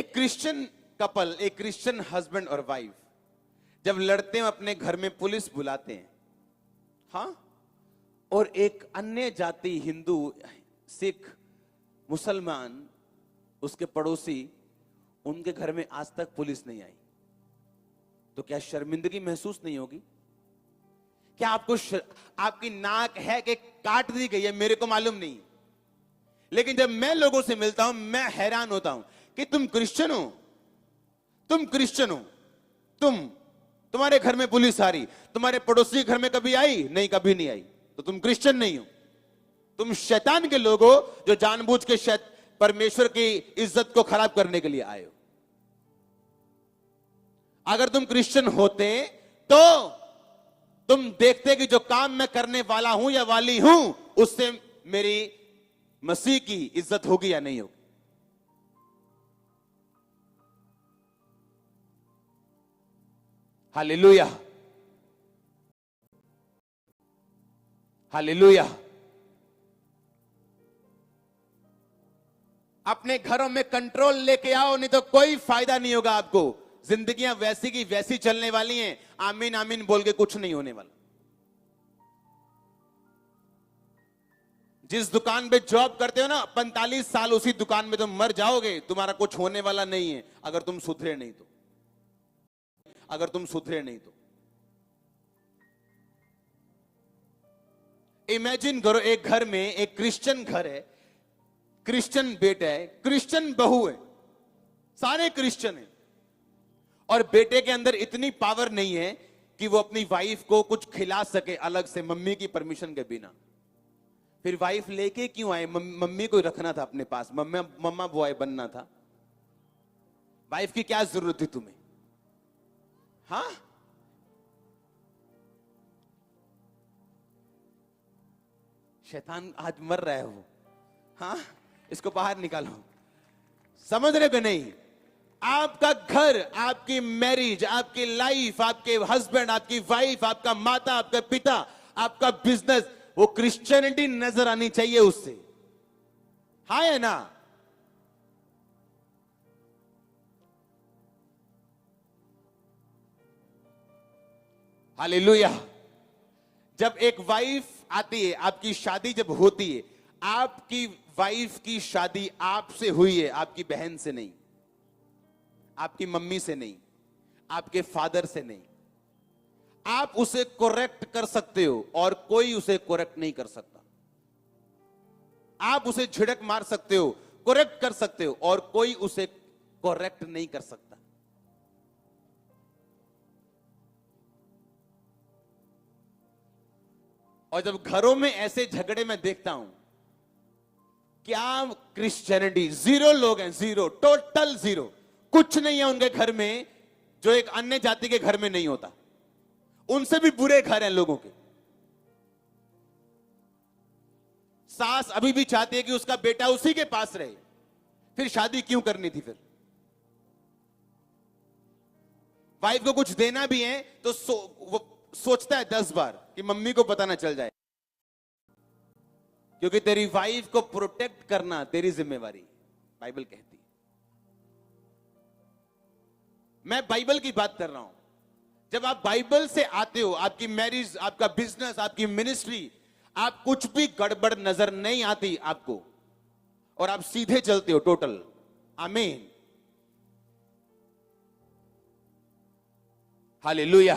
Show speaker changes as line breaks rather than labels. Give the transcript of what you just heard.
एक Christian couple, एक Christian husband और वाइफ जब लड़ते हैं अपने घर में पुलिस बुलाते हैं, हाँ, और एक अन्य जाति हिंदू, सिख, मुसलमान, उसके पड़ोसी, उनके घर में आज तक पुलिस नहीं आई, तो क्या शर्मिंदगी महसूस नहीं होगी? क्या आपको आपकी नाक है कि काट दी गई है? मेरे को मालूम नहीं, लेकिन जब मैं लोगों से मिलता हूं मैं हैरान होता हूं कि तुम क्रिश्चियन हो, तुम क्रिश्चियन हो, तुम्हारे घर में पुलिस आ रही, तुम्हारे पड़ोसी के घर में कभी आई? नहीं, कभी नहीं आई, तो तुम क्रिश्चियन नहीं हो, तुम शैतान के लोग हो जो जानबूझ के परमेश्वर की इज्जत को खराब करने के लिए आए हो। अगर तुम क्रिश्चियन होते तो तुम देखते कि जो काम मैं करने वाला हूं या वाली हूं उससे मेरी मसीह की इज्जत होगी या नहीं होगी। Hallelujah, hallelujah. अपने घरों में कंट्रोल लेके आओ, नहीं तो कोई फायदा नहीं होगा आपको। जिंदगियां वैसी की वैसी चलने वाली हैं, आमीन आमीन बोल के कुछ नहीं होने वाला। जिस दुकान पे जॉब करते हो ना, 45 साल उसी दुकान में तुम मर जाओगे, तुम्हारा कुछ होने वाला नहीं है अगर तुम सुधरे नहीं तो, अगर तुम सुधरे नहीं तो। इमेजिन करो, एक घर में एक क्रिश्चियन घर है, क्रिश्चियन बेटा है, क्रिश्चियन बहू है, सारे क्रिश्चियन हैं, और बेटे के अंदर इतनी पावर नहीं है कि वो अपनी वाइफ को कुछ खिला सके अलग से, मम्मी की परमिशन के बिना। फिर वाइफ लेके क्यों आए? मम्मी को रखना था अपने पास, मम्मा बॉय बनना था। वाइफ की क्या जरूरत थी तुम्हें? हाँ, शैतान आज मर रहा है वो, हाँ, इसको बाहर निकालो। समझ रहे हो नहीं? आपका घर, आपकी मैरिज, आपकी लाइफ, आपके हस्बैंड, आपकी वाइफ, आपका माता, आपका पिता, आपका बिजनेस, वो क्रिश्चियनिटी नजर आनी चाहिए उससे, हाँ है ना? हालेलुया। जब एक वाइफ आती है, आपकी शादी जब होती है, आपकी वाइफ की शादी आपसे हुई है, आपकी बहन से नहीं, आपकी मम्मी से नहीं, आपके फादर से नहीं। आप उसे करेक्ट कर सकते हो और कोई उसे करेक्ट नहीं कर सकता। आप उसे झिड़क मार सकते हो, करेक्ट कर सकते हो, और कोई उसे करेक्ट नहीं कर सकता। और जब घरों में ऐसे झगड़े मैं देखता हूं, क्या क्रिश्चियनिटी, जीरो लोग हैं, जीरो, टोटल जीरो, कुछ नहीं है उनके घर में जो एक अन्य जाति के घर में नहीं होता। उनसे भी बुरे घर हैं लोगों के। सास अभी भी चाहती है कि उसका बेटा उसी के पास रहे, फिर शादी क्यों करनी थी? फिर वाइफ को कुछ देना भी है तो वो सोचता है 10 बार कि मम्मी को पता ना चल जाए, क्योंकि तेरी वाइफ को प्रोटेक्ट करना तेरी जिम्मेवारी, बाइबल कहती है। मैं बाइबल की बात कर रहा हूं। जब आप बाइबल से आते हो, आपकी मैरिज, आपका बिजनेस, आपकी मिनिस्ट्री, आप कुछ भी गड़बड़ नजर नहीं आती आपको, और आप सीधे चलते हो टोटल। आमीन, हालेलुया।